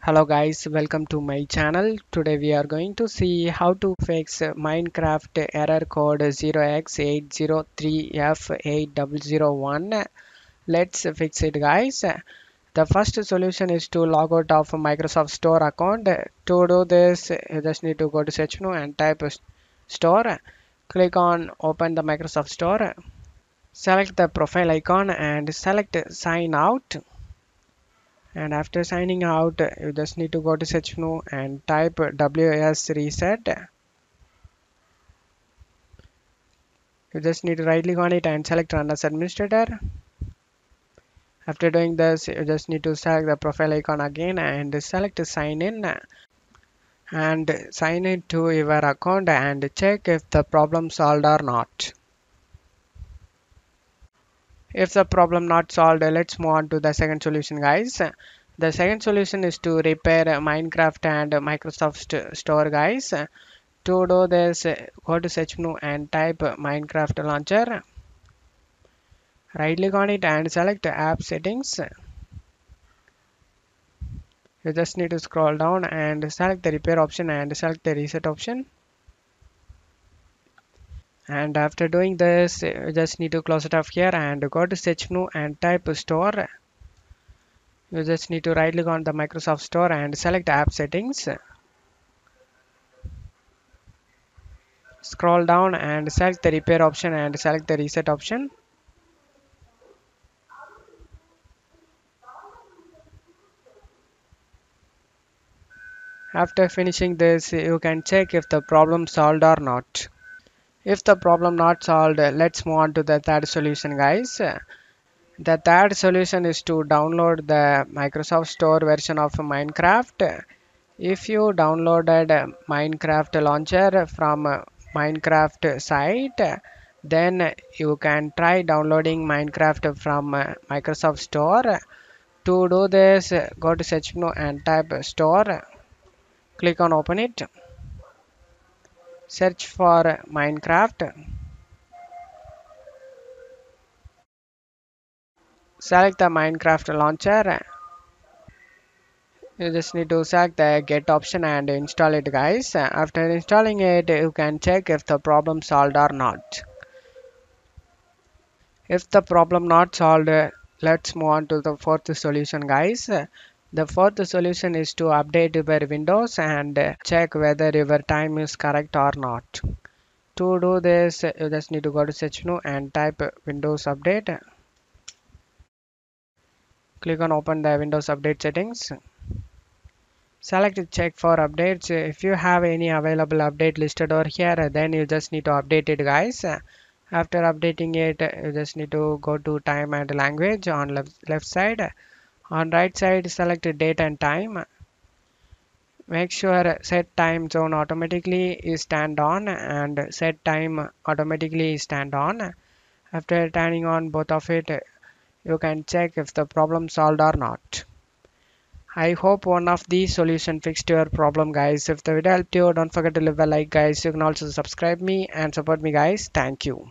Hello guys, welcome to my channel. Today we are going to see how to fix Minecraft error code 0x803f8001. Let's fix it guys. The first solution is to log out of Microsoft Store account. To do this, you just need to go to search menu and type store. Click on open the Microsoft Store. Select the profile icon and select sign out. And after signing out, you just need to go to search menu and type WS reset. You just need to right click on it and select run as administrator. After doing this, you just need to select the profile icon again and select sign in and sign in to your account and check if the problem solved or not. If the problem not solved, let's move on to the second solution guys. The second solution is to repair Minecraft and Microsoft Store guys. To do this, go to search menu and type Minecraft launcher. Right click on it and select app settings. You just need to scroll down and select the repair option and select the reset option. And after doing this, you just need to close it off here and go to search menu and type store. You just need to right click on the Microsoft Store and select app settings. Scroll down and select the repair option and select the reset option. After finishing this, you can check if the problem solved or not. If the problem not solved, let's move on to the third solution guys. The third solution is to download the Microsoft Store version of Minecraft. If you downloaded Minecraft launcher from Minecraft site, then you can try downloading Minecraft from Microsoft Store. To do this, go to search menu and type store. Click on open it. Search for Minecraft. Select the Minecraft launcher. You just need to select the get option and install it guys. After installing it, you can check if the problem solved or not. If the problem not solved, let's move on to the fourth solution guys. The fourth solution is to update your Windows and check whether your time is correct or not. To do this, you just need to go to search menu and type Windows Update. Click on open the Windows Update settings. Select check for updates. If you have any available update listed over here, then you just need to update it guys. After updating it, you just need to go to time and language on left side. On right side, select date and time. Make sure set time zone automatically is turned on and set time automatically is turned on. After turning on both of it, you can check if the problem solved or not. I hope one of these solutions fixed your problem guys. If the video helped you, don't forget to leave a like guys. You can also subscribe me and support me guys. Thank you.